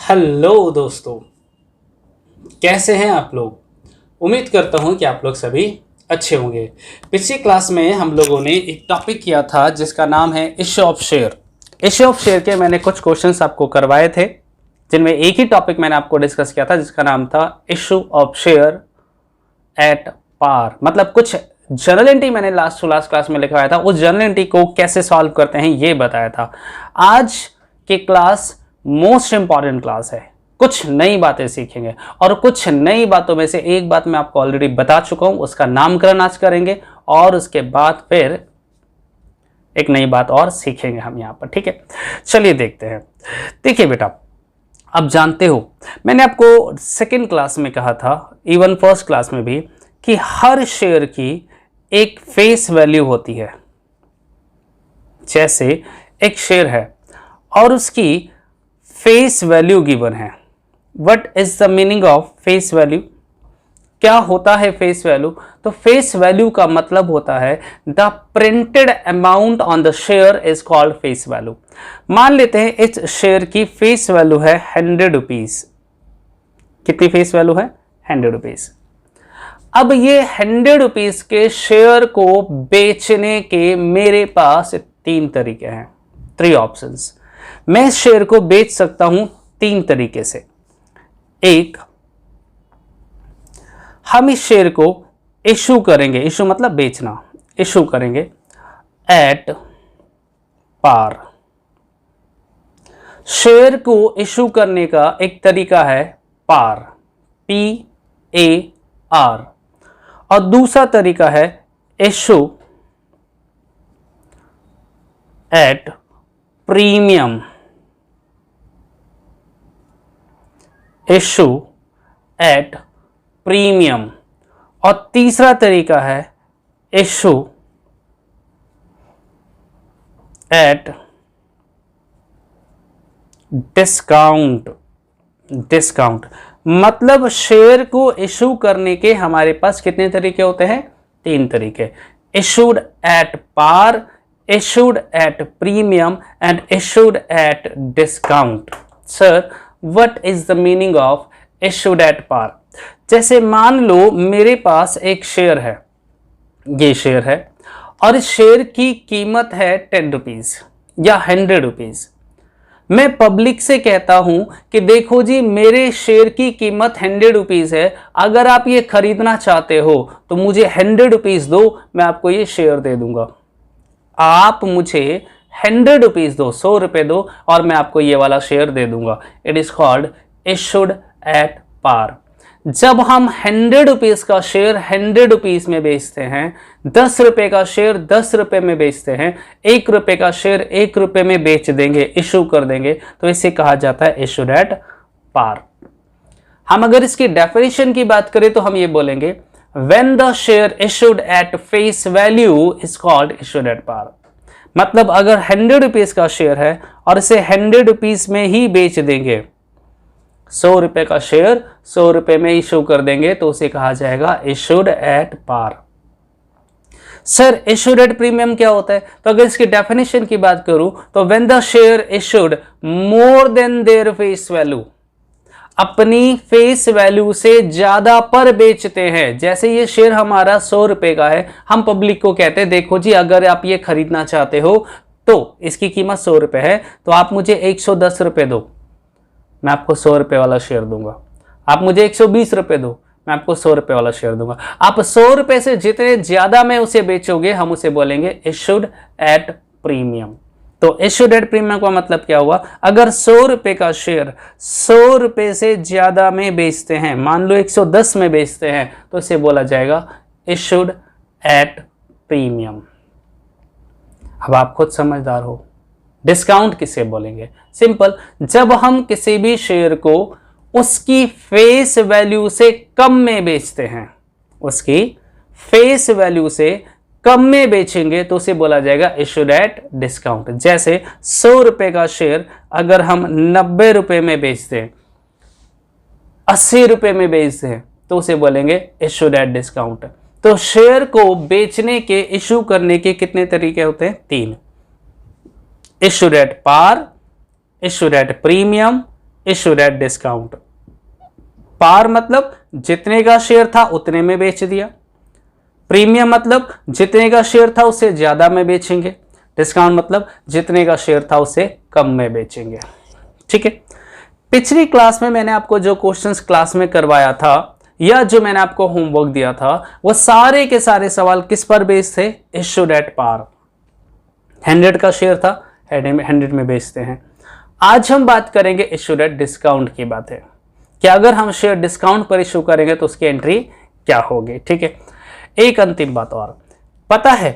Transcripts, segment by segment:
Hello दोस्तों, कैसे हैं आप लोग। उम्मीद करता हूं कि आप लोग सभी अच्छे होंगे। पिछली क्लास में हम लोगों ने एक टॉपिक किया था जिसका नाम है issue of share. Issue of share के मैंने कुछ क्वेश्चंस आपको करवाए थे, जिनमें एक ही टॉपिक मैंने आपको डिस्कस किया था जिसका नाम था issue of share at par. मतलब कुछ जर्नल एंट्री मैंने लास्ट टू लास्ट क्लास में लिखवाया था, उस जर्नल एंट्री को कैसे सॉल्व करते हैं ये बताया था। आज की क्लास मोस्ट इंपॉर्टेंट क्लास है, कुछ नई बातें सीखेंगे और कुछ नई बातों में से एक बात मैं आपको ऑलरेडी बता चुका हूं, उसका नामकरण आज करेंगे और उसके बाद फिर एक नई बात और सीखेंगे हम यहां पर। ठीक है, चलिए देखते हैं। देखिए बेटा, अब जानते हो मैंने आपको सेकेंड क्लास में कहा था, इवन फर्स्ट क्लास में भी, कि हर शेयर की एक फेस वैल्यू होती है। जैसे एक शेयर है और उसकी फेस वैल्यू गिवन है। What is the meaning of face value? क्या होता है फेस वैल्यू? तो फेस वैल्यू का मतलब होता है the printed amount on the share is called face value. मान लेते हैं इस शेयर की फेस वैल्यू है 100 रुपीज। कितनी फेस वैल्यू है? 100 रुपीज। अब ये 100 रुपीज के शेयर को बेचने के मेरे पास 3 तरीके हैं, 3 ऑप्शंस। मैं इस शेयर को बेच सकता हूं 3 तरीके से। एक, हम इस शेयर को इशू करेंगे, इशू मतलब बेचना, इशू करेंगे एट पार। शेयर को इशू करने का एक तरीका है पार, PAR, और दूसरा तरीका है issue at premium, issue at premium, और तीसरा तरीका है इशू एट डिस्काउंट। डिस्काउंट मतलब शेयर को इशू करने के हमारे पास कितने तरीके होते हैं? 3 तरीके। Issued at par, issued at premium and issued at discount. Sir, what is the meaning of issued at par? जैसे मान लो मेरे पास एक शेयर है, ये शेयर है और इस शेयर की कीमत है 10 रुपीज या 100 रुपीज। मैं पब्लिक से कहता हूं कि देखो जी, मेरे शेयर की कीमत 100 रुपीज है, अगर आप ये खरीदना चाहते हो तो मुझे 100 रुपीज दो, मैं आपको ये शेयर दे दूंगा। आप मुझे 100 रुपीज दो, 100 रुपए दो, और मैं आपको ये वाला शेयर दे दूंगा। It is called issued at par. जब हम 100 रुपीज का शेयर 100 रुपीज में बेचते हैं, 10 रुपए का शेयर 10 रुपए में बेचते हैं, 1 रुपए का शेयर 1 रुपए में बेच देंगे, इशू कर देंगे, तो इसे कहा जाता है इशूड एट पार। हम अगर इसकी डेफिनेशन की बात करें तो हम ये बोलेंगे when the share issued at face value is called issued at par। मतलब अगर 100 रुपीज का शेयर है और इसे 100 रुपीज में ही बेच देंगे, 100 रुपए का शेयर 100 रुपए में इशू कर देंगे, तो उसे कहा जाएगा issued at par। Sir issued at premium क्या होता है? तो अगर इसकी डेफिनेशन की बात करूं तो when the share issued more than their face value, अपनी फेस वैल्यू से ज्यादा पर बेचते हैं। जैसे ये शेयर हमारा 100 रुपए का है, हम पब्लिक को कहते हैं देखो जी, अगर आप ये खरीदना चाहते हो तो इसकी कीमत 100 रुपए है, तो आप मुझे 110 रुपए दो, मैं आपको 100 रुपए वाला शेयर दूंगा। आप मुझे 120 रुपए दो, मैं आपको 100 रुपए वाला शेयर दूंगा। आप 100 रुपए से जितने ज्यादा में उसे बेचोगे, हम उसे बोलेंगे इशूड एट प्रीमियम। तो इशूड एट प्रीमियम का मतलब क्या हुआ? अगर 100 रुपए का शेयर 100 रुपए से ज्यादा में बेचते हैं, मान लो 110 में बेचते हैं, तो इसे बोला जाएगा इशूड एट प्रीमियम। अब आप खुद समझदार हो। डिस्काउंट किसे बोलेंगे? सिंपल, जब हम किसी भी शेयर को उसकी फेस वैल्यू से कम में बेचते हैं, उसकी फेस वैल्यू से कम में बेचेंगे, तो उसे बोला जाएगा इशूड एट डिस्काउंट। जैसे 100 रुपए का शेयर अगर हम 90 रुपए में बेचते हैं, 80 रुपए में बेचते हैं, तो उसे बोलेंगे इशूड एट डिस्काउंट। तो शेयर को बेचने के, इशू करने के कितने तरीके होते हैं? 3। Issued at par, issued at premium, issued at discount. Par मतलब जितने का शेयर था उतने में बेच दिया, प्रीमियम मतलब जितने का शेयर था उससे ज्यादा में बेचेंगे, डिस्काउंट मतलब जितने का शेयर था उससे कम में बेचेंगे। ठीक है, पिछली क्लास में मैंने आपको जो क्वेश्चंस क्लास में करवाया था या जो मैंने आपको होमवर्क दिया था वो सारे के सारे सवाल किस पर बेस्ड थे? इशूड एट पार। 100 का शेयर था, 100 में बेचते हैं। आज हम बात करेंगे इशूड एट डिस्काउंट की बात है कि अगर हम शेयर डिस्काउंट पर इशू करेंगे तो उसकी एंट्री क्या होगी। ठीक है, एक अंतिम बात और, पता है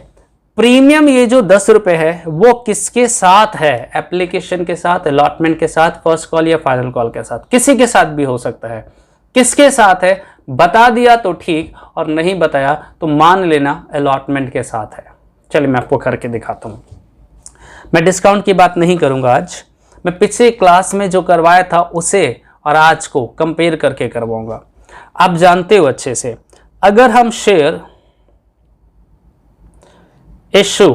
प्रीमियम ये जो 10 रुपए है वो किसके साथ है? एप्लीकेशन के साथ, अलॉटमेंट के साथ, फर्स्ट कॉल या फाइनल कॉल के साथ, किसी के साथ भी हो सकता है। किसके साथ है? बता दिया तो ठीक, और नहीं बताया तो मान लेना अलॉटमेंट के साथ है। चलिए मैं आपको करके दिखाता हूं। मैं डिस्काउंट की बात नहीं करूंगा आज, मैं पिछले क्लास में जो करवाया था उसे और आज को कंपेयर करके करवाऊंगा। आप जानते हो अच्छे से, अगर हम शेयर इशू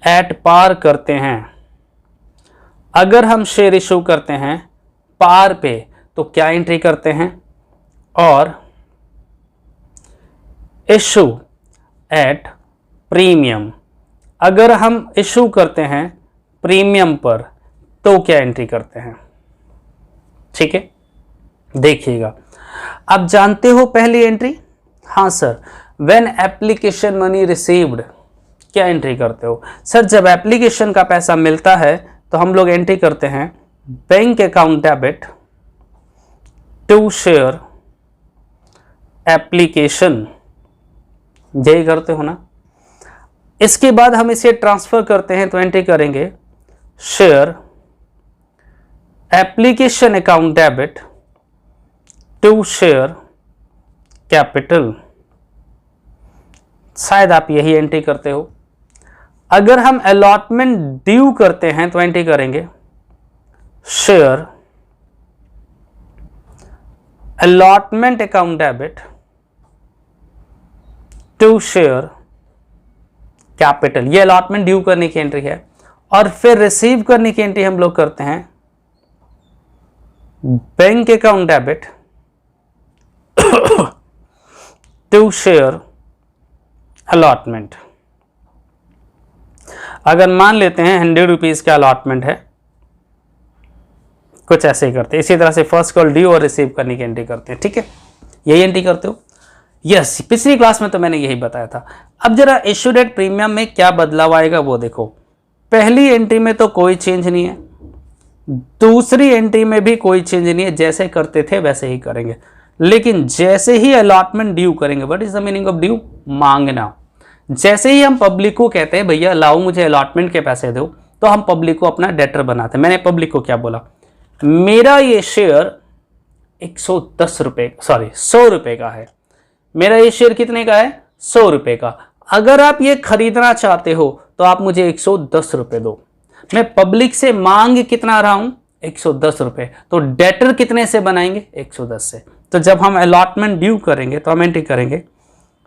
एट पार करते हैं, अगर हम शेयर इशू करते हैं पार पे तो क्या एंट्री करते हैं, और इशू एट प्रीमियम अगर हम इशू करते हैं प्रीमियम पर तो क्या एंट्री करते हैं। ठीक है, देखिएगा। आप जानते हो पहली एंट्री? हाँ sir, when application money received, क्या एंट्री करते हो? सर जब एप्लीकेशन का पैसा मिलता है तो हम लोग एंट्री करते हैं bank account debit to share application, यही करते हो ना। इसके बाद हम इसे ट्रांसफर करते हैं तो एंट्री करेंगे share application account debit to share capital, शायद आप यही एंट्री करते हो। अगर हम अलॉटमेंट ड्यू करते हैं तो एंट्री करेंगे share allotment account debit to share capital, ये अलॉटमेंट ड्यू करने की एंट्री है। और फिर रिसीव करने की एंट्री हम लोग करते हैं bank account debit to share allotment. अगर मान लेते हैं 100 रुपीज का अलॉटमेंट है, कुछ ऐसे ही करते हैं। इसी तरह से फर्स्ट कॉल ड्यू और रिसीव करने की एंट्री करते हैं। ठीक है, यही एंट्री करते हो। यस, पिछली क्लास में तो मैंने यही बताया था। अब जरा इशूड एट प्रीमियम में क्या बदलाव आएगा वो देखो। पहली एंट्री में तो कोई चेंज नहीं है, दूसरी एंट्री में भी कोई चेंज नहीं है, जैसे करते थे वैसे ही करेंगे। लेकिन जैसे ही अलॉटमेंट ड्यू करेंगे, what is the meaning of due? मांगना। जैसे ही हम पब्लिक को कहते हैं भैया लाओ मुझे अलॉटमेंट के पैसे दो, तो हम पब्लिक को अपना डेटर बनाते हैं। मैंने पब्लिक को क्या बोला? मेरा ये शेयर 110 रुपए, सॉरी 100 रुपए का है। मेरा ये शेयर कितने का है? 100 रुपए का। अगर आप ये खरीदना चाहते हो तो आप मुझे 110 रुपए दो। मैं पब्लिक से मांग कितना रहा हूं? 110 रुपए। तो डेटर कितने से बनाएंगे? 110 से। तो जब हम अलॉटमेंट ड्यू करेंगे तो हम एंट्री करेंगे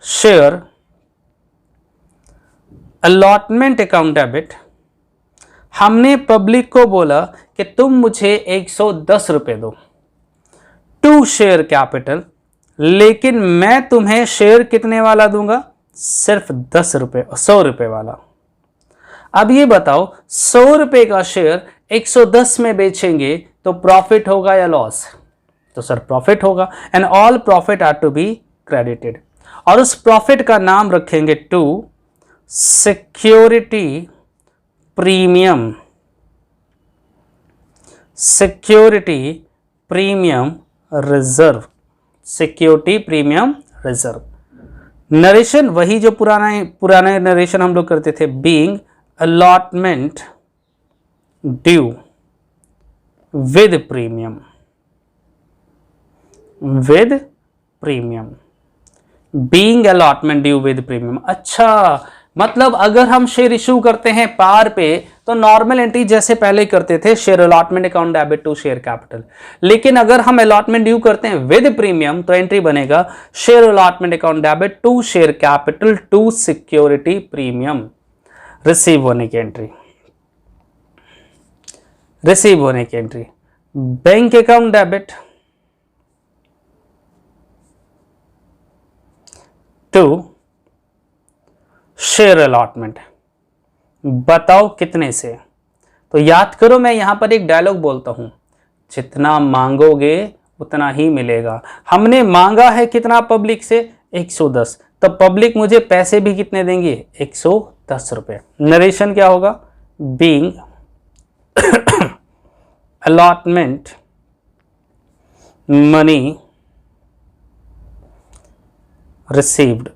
शेयर अलॉटमेंट अकाउंट डेबिट। हमने पब्लिक को बोला कि तुम मुझे 110 रुपए दो टू शेयर कैपिटल, लेकिन मैं तुम्हें शेयर कितने वाला दूंगा? सिर्फ 10 रुपए, 100 रुपए वाला। अब ये बताओ 100 रुपए का शेयर 110 में बेचेंगे तो प्रॉफिट होगा या लॉस? तो सर प्रॉफिट होगा। And all profit are to be credited, और उस प्रॉफिट का नाम रखेंगे to security premium, security premium reserve, security premium reserve. Narration वही जो पुराना नरेशन हम लोग करते थे, being allotment due with premium, with premium, being allotment due with premium. अच्छा, मतलब अगर हम शेयर इशू करते हैं पार पे तो नॉर्मल एंट्री जैसे पहले करते थे, share allotment account debit to share capital. लेकिन अगर हम अलॉटमेंट ड्यू करते हैं विद प्रीमियम तो एंट्री बनेगा share allotment account debit to share capital to security premium, receive होने की एंट्री। रिसीव होने की entry. Bank account debit to share allotment, बताओ कितने से। तो याद करो, मैं यहां पर एक डायलॉग बोलता हूं, जितना मांगोगे उतना ही मिलेगा। हमने मांगा है कितना पब्लिक से, 110, तो पब्लिक मुझे पैसे भी कितने देंगे, 110 रुपए। नरेशन क्या होगा, being allotment money received,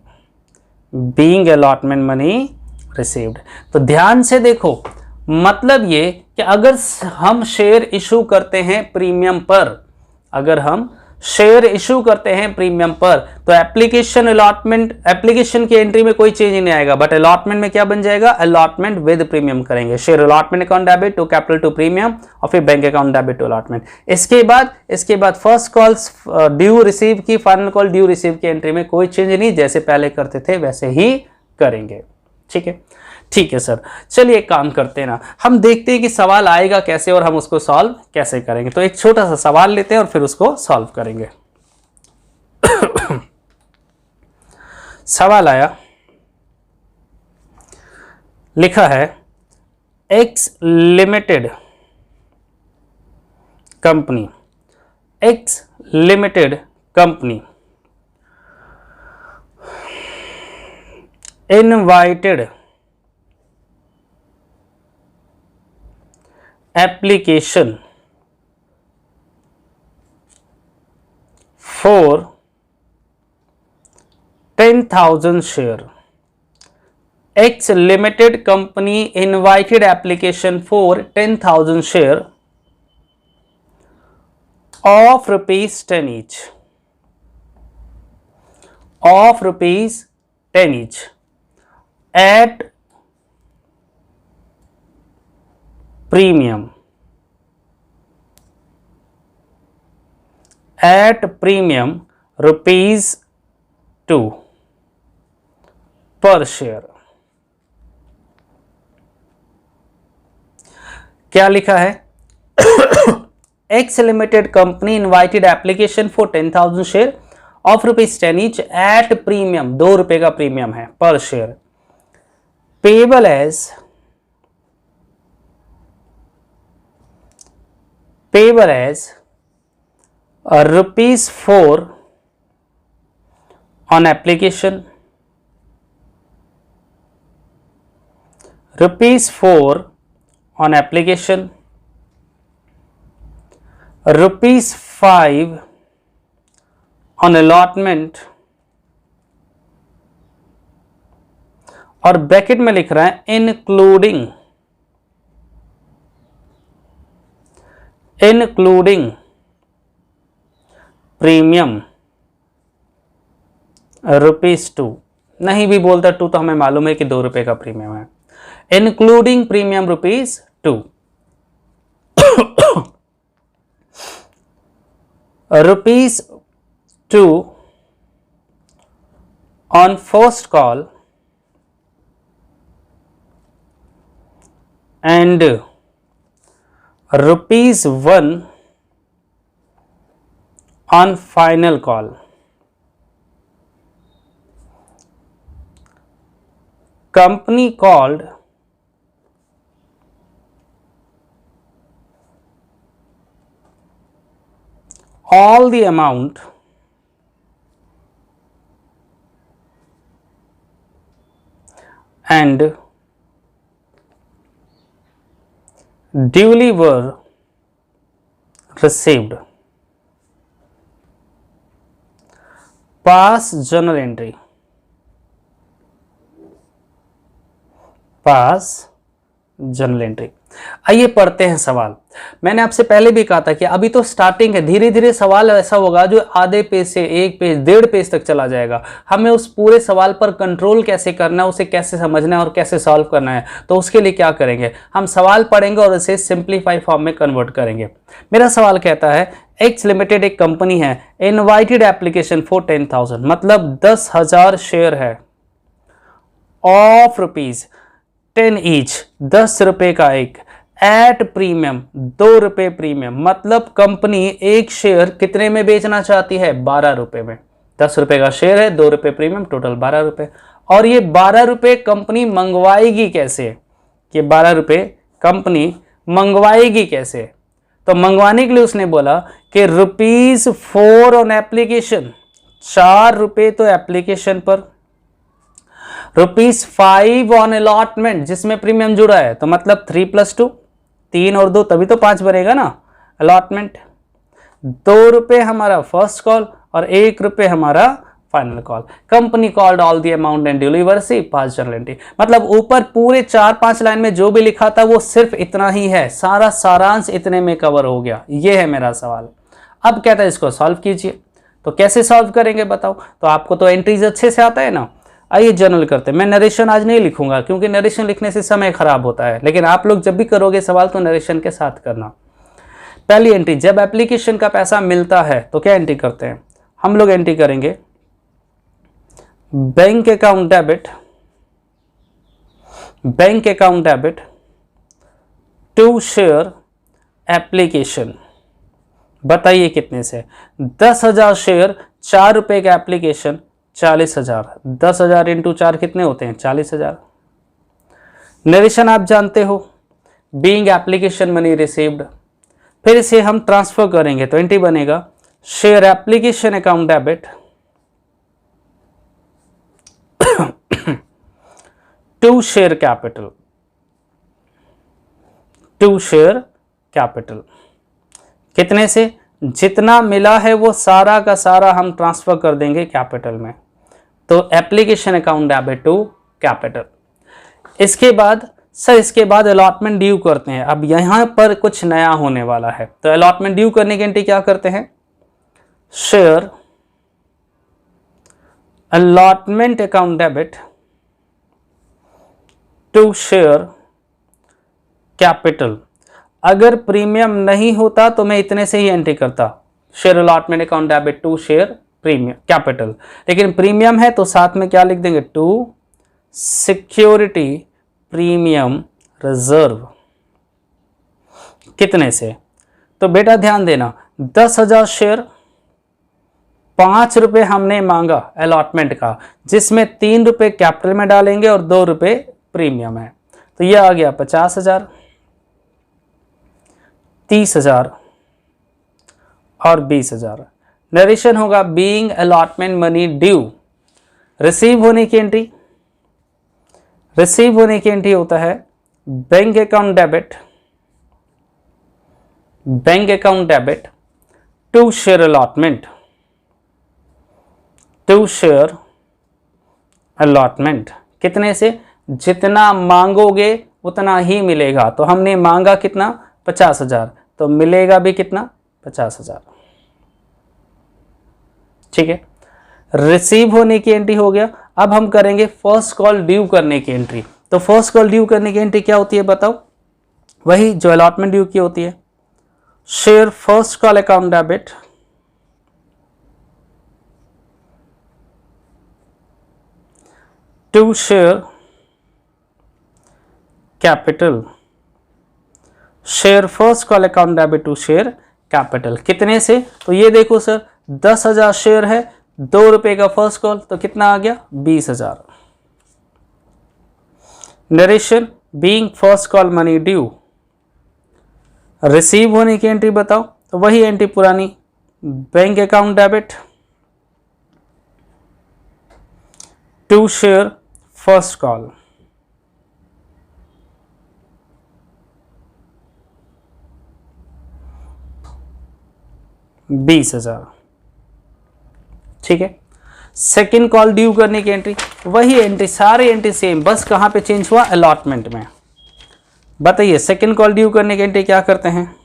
being allotment money received. तो ध्यान से देखो, मतलब ये कि अगर हम शेयर इशू करते हैं प्रीमियम पर, अगर हम शेयर इशू करते हैं प्रीमियम पर, तो एप्लीकेशन अलॉटमेंट, एप्लीकेशन की एंट्री में कोई चेंज नहीं आएगा, बट अलॉटमेंट में क्या बन जाएगा, अलॉटमेंट विद प्रीमियम करेंगे। Share allotment account debit to capital to premium, और फिर bank account debit to allotment. इसके बाद फर्स्ट कॉल ड्यू रिसीव की, फाइनल कॉल ड्यू रिसीव की एंट्री में कोई चेंज नहीं, जैसे पहले करते थे वैसे ही करेंगे। ठीक है, ठीक है सर, चलिए एक काम करते हैं ना, हम देखते हैं कि सवाल आएगा कैसे और हम उसको सॉल्व कैसे करेंगे। तो एक छोटा सा सवाल लेते हैं और फिर उसको सॉल्व करेंगे। सवाल आया, लिखा है x limited company, x limited company invited application for 10,000 share. X limited company invited application for 10,000 share of rupees 10 each, of rupees 10 each at premium, at premium rupees 2 per share। क्या लिखा है, X limited company invited application for 10,000 share of rupees 10 each at premium, 2 रुपए का premium है पर share, payable as rupees 4 on application, rupees 4 on application, rupees 5 on allotment, और bracket में लिख रहा है इंक्लूडिंग प्रीमियम ₹2। नहीं भी बोलता 2 तो हमें मालूम है कि 2 रुपए का प्रीमियम है, including premium ₹2, ₹2 on first call and ₹1 on final call। Company called all the amount and duly were received। Pass journal entry, pass journal entry. आइए पढ़ते हैं सवाल। मैंने आपसे पहले भी कहा था कि अभी तो स्टार्टिंग है, धीरे धीरे सवाल ऐसा होगा जो आधे पेज से 1 पेज 1.5 पेज तक चला जाएगा। हमें उस पूरे सवाल पर कंट्रोल कैसे करना है, उसे कैसे समझना है और कैसे सॉल्व करना है, तो उसके लिए क्या करेंगे, हम सवाल पढ़ेंगे और इसे सिंप्लीफाई फॉर्म में कन्वर्ट करेंगे। मेरा सवाल कहता है एक्स लिमिटेड एक कंपनी है, इनवाइटेड एप्लीकेशन फॉर 10,000, मतलब 10,000 शेयर है, ऑफ ₹10 ईच, 10 रुपए का एक, एट प्रीमियम, 2 रुपये प्रीमियम, मतलब कंपनी एक शेयर कितने में बेचना चाहती है, 12 रुपये में। 10 रुपये का शेयर है, 2 रुपये प्रीमियम, टोटल 12 रुपये। और ये 12 रुपये कंपनी मंगवाएगी कैसे, ये 12 रुपये कंपनी मंगवाएगी कैसे? तो मंगवाने के लिए उसने बोला कि ₹4 ऑन एप्लीकेशन, 4 रुपये तो एप्लीकेशन पर, ₹5 ऑन अलॉटमेंट जिसमें प्रीमियम जुड़ा है, तो मतलब 3 + 2, 3 और 2 तभी तो 5 बनेगा ना, अलॉटमेंट। 2 रुपये हमारा फर्स्ट कॉल और 1 रुपये हमारा final call. Company called all the amount and deliver सी पास जर्नल एंट्री। मतलब ऊपर पूरे 4-5 लाइन में जो भी लिखा था वो सिर्फ इतना ही है, सारा सारांश इतने में कवर हो गया। ये है मेरा सवाल। अब कहता है इसको सॉल्व कीजिए। तो कैसे सॉल्व करेंगे बताओ? तो आपको तो एंट्रीज अच्छे से आता है ना। आइए जर्नल करते हैं। मैं नरेशन आज नहीं लिखूंगा क्योंकि नरेशन लिखने से समय खराब होता है, लेकिन आप लोग जब भी करोगे सवाल तो नरेशन के साथ करना। पहली एंट्री, जब एप्लीकेशन का पैसा मिलता है तो क्या एंट्री करते हैं हम लोग? एंट्री करेंगे bank account debit to share application. बताइए कितने से? 10,000 शेयर, 4 रुपए का एप्लीकेशन, 40,000। 10,000 इंटू 4 कितने होते हैं? 40,000। नरेशन आप जानते हो, बीइंग एप्लीकेशन मनी रिसीव्ड। फिर इसे हम ट्रांसफर करेंगे तो एंट्री बनेगा share application account debit to share capital. कितने से? जितना मिला है वो सारा का सारा हम ट्रांसफर कर देंगे कैपिटल में। तो application account debit to capital. इसके बाद अलॉटमेंट ड्यू करते हैं। अब यहां पर कुछ नया होने वाला है, तो अलॉटमेंट ड्यू करने की एंट्री क्या करते हैं? Share allotment account debit to share capital. अगर प्रीमियम नहीं होता तो मैं इतने से ही एंट्री करता, share allotment account debit to share premium capital. लेकिन प्रीमियम है तो साथ में क्या लिख देंगे? To security premium reserve. कितने से? तो बेटा ध्यान देना, 10,000 शेयर, 5 रुपये हमने मांगा अलॉटमेंट का, जिसमें 3 रुपये कैपिटल में डालेंगे और 2 रुपये प्रीमियम है। तो ये आ गया 50,000, 30,000 और 20,000। नरेशन होगा being allotment money due. Receive होने की एंट्री, होता है bank account debit to share allotment. कितने से? जितना मांगोगे उतना ही मिलेगा। तो हमने मांगा कितना? 50,000, तो मिलेगा भी कितना? 50,000। ठीक है, रिसीव होने की एंट्री हो गया। अब हम करेंगे फर्स्ट कॉल ड्यू करने की एंट्री। तो फर्स्ट कॉल ड्यू करने की एंट्री क्या होती है बताओ? वही जो अलॉटमेंट ड्यू की होती है, share first call account debit to share capital. Share first call account debit to share capital. कितने से? तो ये देखो सर, 10,000 शेयर है, 2 रुपए का फर्स्ट कॉल, तो कितना आ गया? 20,000। Narration being first call money due. Receive होने की एंट्री बताओ? तो वही एंट्री पुरानी, bank account debit to share first call. $20,000। ठीक है, सेकेंड कॉल ड्यू करने की एंट्री, वही एंट्री, सारी एंट्री सेम, बस कहां पे चेंज हुआ? अलॉटमेंट में। बताइए सेकेंड कॉल ड्यू करने की एंट्री क्या करते हैं?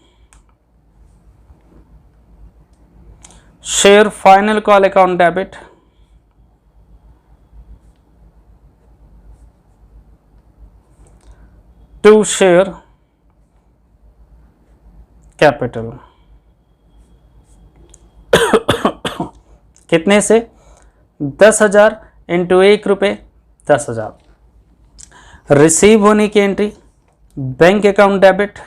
Share final call account debit to share capital. कितने से? 10,000 इंटू 1 रुपये, 10,000। रिसीव होने की entry bank account debit,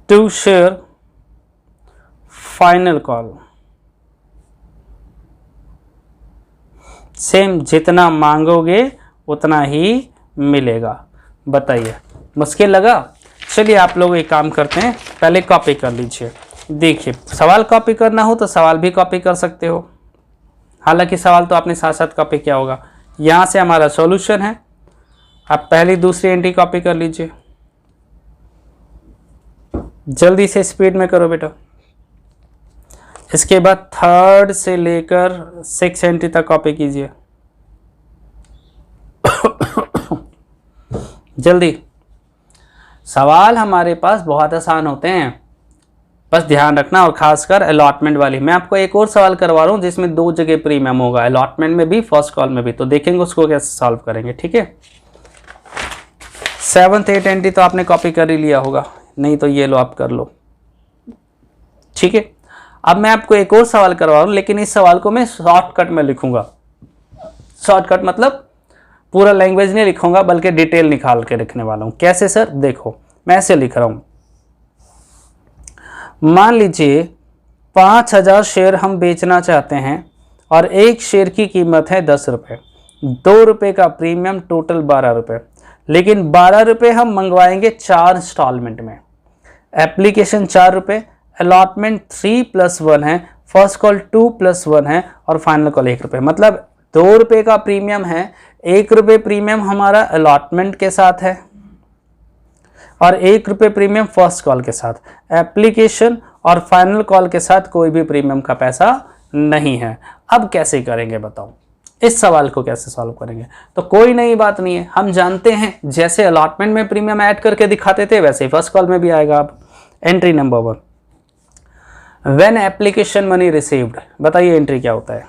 to share final call. Same, जितना मांगोगे उतना ही मिलेगा। बताइए, मुश्किल लगा? चलिए आप लोग एक काम करते हैं, पहले कॉपी कर लीजिए। देखिए, सवाल कॉपी करना हो तो सवाल भी कॉपी कर सकते हो, हालांकि सवाल तो आपने साथ साथ कॉपी किया होगा। यहाँ से हमारा सॉल्यूशन है, आप पहली दूसरी एंट्री कॉपी कर लीजिए। जल्दी से स्पीड में करो बेटा। इसके बाद थर्ड से लेकर 6 एंट्री तक कॉपी कीजिए। जल्दी। सवाल हमारे पास बहुत आसान होते हैं, बस ध्यान रखना, और खासकर अलॉटमेंट वाली। मैं आपको एक और सवाल करवा रहा हूँ जिसमें 2 जगह प्रीमियम होगा, अलॉटमेंट में भी, फर्स्ट कॉल में भी। तो देखेंगे उसको कैसे सॉल्व करेंगे, ठीक है। 7th 8 एंट्री तो आपने कॉपी कर ही लिया होगा, नहीं तो ये लो आप कर लो, ठीक है। अब मैं आपको एक और सवाल करवा रहा हूँ, लेकिन इस सवाल को मैं शॉर्टकट में लिखूंगा। शॉर्टकट मतलब पूरा लैंग्वेज नहीं लिखूंगा, बल्कि डिटेल निकाल के लिखने वाला हूं। कैसे सर? देखो, मैं ऐसे लिख रहा हूं। मान लीजिए 5000 शेयर हम बेचना चाहते हैं और एक शेयर की कीमत है 10 रुपये, 2 रुपये का प्रीमियम, टोटल 12 रुपये। लेकिन 12 रुपये हम मंगवाएंगे 4 इंस्टॉलमेंट में। एप्लीकेशन 4 रुपये, अलॉटमेंट 3+1 है, फर्स्ट कॉल 2+1 है, और फाइनल कॉल 1 रुपये। मतलब 2 रुपये का प्रीमियम है, 1 रुपये प्रीमियम हमारा अलॉटमेंट के साथ है और 1 रुपये प्रीमियम फर्स्ट कॉल के साथ। एप्लीकेशन और फाइनल कॉल के साथ कोई भी प्रीमियम का पैसा नहीं है। अब कैसे करेंगे बताओ, इस सवाल को कैसे सॉल्व करेंगे? तो कोई नई बात नहीं है, हम जानते हैं जैसे अलॉटमेंट में प्रीमियम ऐड करके दिखाते थे वैसे ही फर्स्ट कॉल में भी आएगा। अब entry number 1, when application money received. बताइए एंट्री क्या होता है?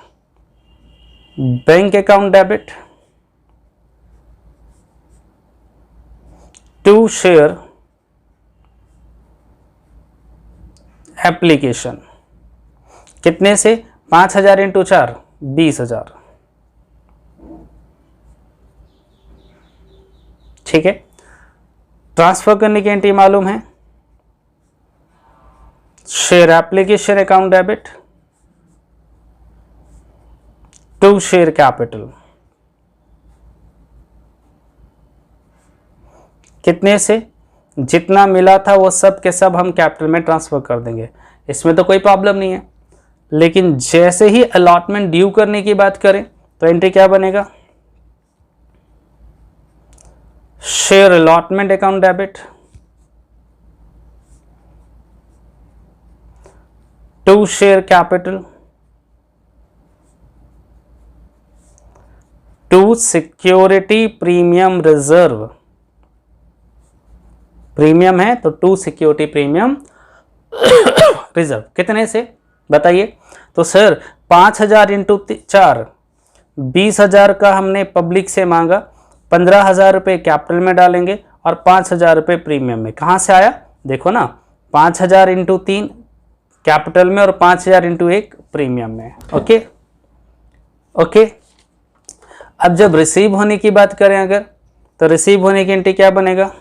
Bank account debit, to share application. कितने से? 5000 इंटू 4, 20,000, ठीक है। ट्रांसफर करने की एंट्री मालूम है, share application account debit, to share capital. कितने से? जितना मिला था वो सब के सब हम कैपिटल में ट्रांसफर कर देंगे, इसमें तो कोई प्रॉब्लम नहीं है। लेकिन जैसे ही अलॉटमेंट ड्यू करने की बात करें तो एंट्री क्या बनेगा? Share allotment account debit, to share capital, to security premium reserve. Premium है तो टू सिक्योरिटी प्रीमियम रिजर्व। कितने से बताइए? तो सर 5000 इंटू 4, 20,000 का हमने पब्लिक से मांगा, 15,000 रुपये कैपिटल में डालेंगे और 5,000 रुपये प्रीमियम में। कहाँ से आया? देखो ना, 5,000 इंटू 3 कैपिटल में और 5,000 इंटू 1 प्रीमियम में। Okay okay. अब जब रिसीव होने की बात करें अगर, तो रिसीव होने की एंट्री क्या बनेगा?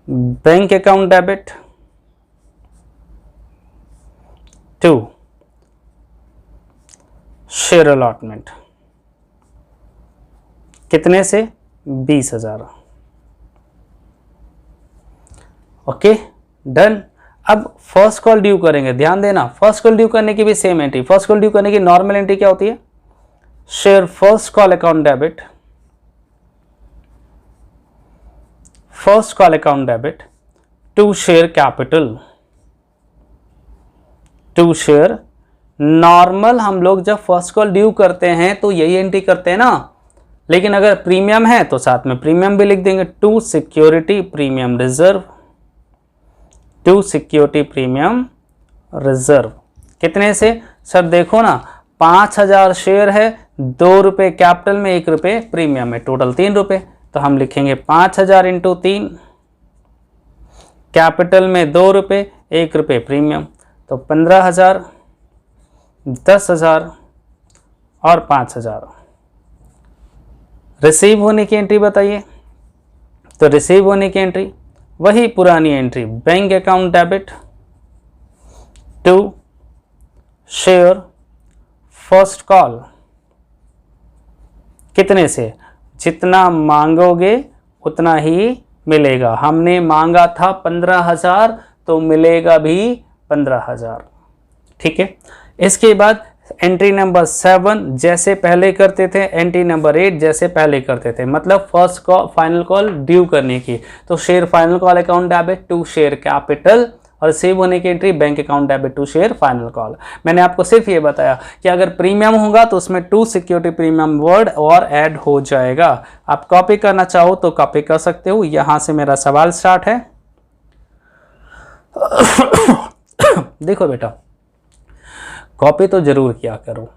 Bank account debit, to share allotment. कितने से? 20,000। Okay done. अब फर्स्ट कॉल ड्यू करेंगे, ध्यान देना, फर्स्ट कॉल ड्यू करने की भी same entry. First call due करने की नॉर्मल एंट्री क्या होती है? Share first call account debit, first call account debit, to share capital, to share. Normal हम लोग जब फर्स्ट कॉल ड्यू करते हैं तो यही एंट्री करते हैं ना, लेकिन अगर प्रीमियम है तो साथ में प्रीमियम भी लिख देंगे, to security premium reserve, to security premium reserve. कितने से? सर देखो ना, 5,000 शेयर है, 2 रुपये कैपिटल में, 1 रुपये प्रीमियम में, टोटल 3 रुपये। तो हम लिखेंगे 5,000 इंटू 3, कैपिटल में 2 रुपये, 1 रुपये प्रीमियम, तो 15,000, 10,000 और 5,000। रिसीव होने की एंट्री बताइए। तो रिसीव होने की एंट्री वही पुरानी एंट्री, bank account debit to share first call. कितने से? जितना मांगोगे उतना ही मिलेगा। हमने मांगा था 15,000 तो मिलेगा भी 15,000। ठीक है। इसके बाद एंट्री नंबर 7 जैसे पहले करते थे, एंट्री नंबर 8 जैसे पहले करते थे, मतलब first call final call due करने की। तो share final call account debit to share capital, और सेव होने की entry bank account debit to share final call. मैंने आपको सिर्फ ये बताया कि अगर प्रीमियम होगा तो उसमें टू सिक्योरिटी प्रीमियम वर्ड और ऐड हो जाएगा। आप कॉपी करना चाहो तो कॉपी कर सकते हो। यहां से मेरा सवाल स्टार्ट है। देखो बेटा, कॉपी तो जरूर किया करो।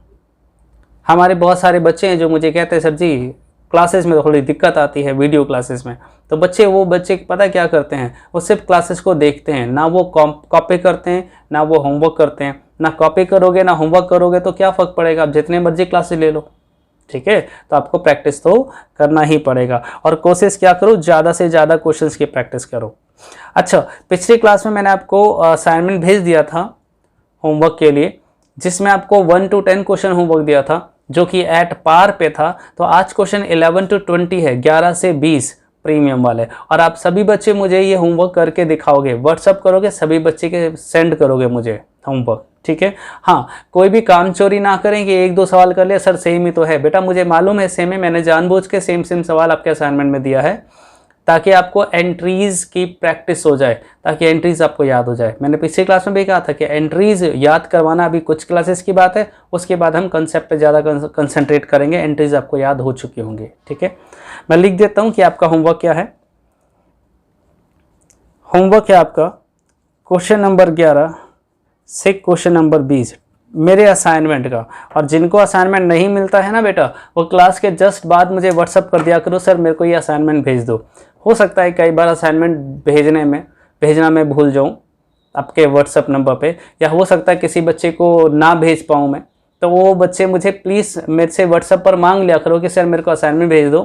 हमारे बहुत सारे बच्चे हैं जो मुझे कहते हैं सर जी क्लासेस में थोड़ी दिक्कत आती है, वीडियो क्लासेस में। तो वो बच्चे पता क्या करते हैं, वो सिर्फ क्लासेस को देखते हैं, ना वो कॉपी करते हैं ना वो होमवर्क करते हैं। ना कॉपी करोगे ना होमवर्क करोगे तो क्या फ़र्क पड़ेगा, आप जितने मर्जी क्लासेस ले लो। ठीक है, तो आपको प्रैक्टिस तो करना ही पड़ेगा, और कोशिश क्या करो, ज़्यादा से ज़्यादा क्वेश्चंस की प्रैक्टिस करो। अच्छा, पिछली क्लास में मैंने आपको असाइनमेंट भेज दिया था होमवर्क के लिए, जिसमें आपको 1 to 10 क्वेश्चन होमवर्क दिया था, जो कि एट पार पे था। तो आज क्वेश्चन 11 to 20 है, 11 से 20 प्रीमियम वाले। और आप सभी बच्चे मुझे ये होमवर्क करके दिखाओगे, व्हाट्सअप करोगे, सभी बच्चे के सेंड करोगे मुझे होमवर्क। ठीक है। हाँ, कोई भी काम चोरी ना करें कि 1-2 सवाल कर लिया, सर सेम ही तो है। बेटा मुझे मालूम है सेम है, मैंने जानबूझ के सेम सवाल आपके असाइनमेंट में दिया है ताकि आपको एंट्रीज की प्रैक्टिस हो जाए, ताकि एंट्रीज आपको याद हो जाए। मैंने पिछली क्लास में भी कहा था कि एंट्रीज याद करवाना अभी कुछ क्लासेस की बात है, उसके बाद हम कंसेप्ट पे ज़्यादा कंसंट्रेट करेंगे, एंट्रीज आपको याद हो चुकी होंगी। ठीक है, मैं लिख देता हूँ कि आपका होमवर्क क्या है। होमवर्क है आपका क्वेश्चन नंबर 11 से क्वेश्चन नंबर 20 मेरे असाइनमेंट का। और जिनको असाइनमेंट नहीं मिलता है ना बेटा, वो क्लास के जस्ट बाद मुझे व्हाट्सअप कर दिया करो, सर मेरे को ये असाइनमेंट भेज दो। हो सकता है कई बार असाइनमेंट भेजना मैं भूल जाऊं आपके व्हाट्सअप नंबर पे, या हो सकता है किसी बच्चे को ना भेज पाऊं मैं, तो वो बच्चे मुझे प्लीज़ मेरे से व्हाट्सअप पर मांग लिया करो कि सर मेरे को असाइनमेंट भेज दो।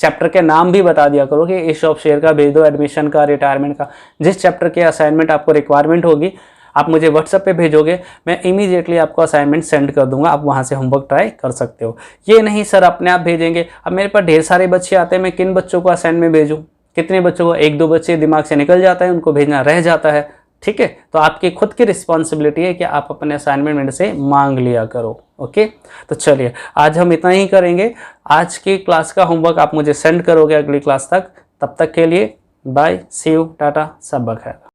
चैप्टर के नाम भी बता दिया करो कि इश ऑफ शेयर का भेज दो, एडमिशन का, रिटायरमेंट का, जिस चैप्टर के असाइनमेंट आपको रिक्वायरमेंट होगी आप मुझे व्हाट्सएप पे भेजोगे, मैं इमीडिएटली आपको असाइनमेंट सेंड कर दूंगा, आप वहाँ से होमवर्क ट्राई कर सकते हो। ये नहीं सर अपने आप भेजेंगे। अब मेरे पास ढेर सारे बच्चे आते हैं, मैं किन बच्चों को असाइनमेंट भेजूँ, कितने बच्चों को, 1-2 बच्चे दिमाग से निकल जाता है, उनको भेजना रह जाता है। ठीक है, तो आपकी खुद की रिस्पॉन्सिबिलिटी है कि आप अपने असाइनमेंट मेरे से मांग लिया करो। ओके, तो चलिए आज हम इतना ही करेंगे। आज की क्लास का होमवर्क आप मुझे सेंड करोगे अगली क्लास तक। तब तक के लिए बाय, सी यू, टाटा, सब बखैर।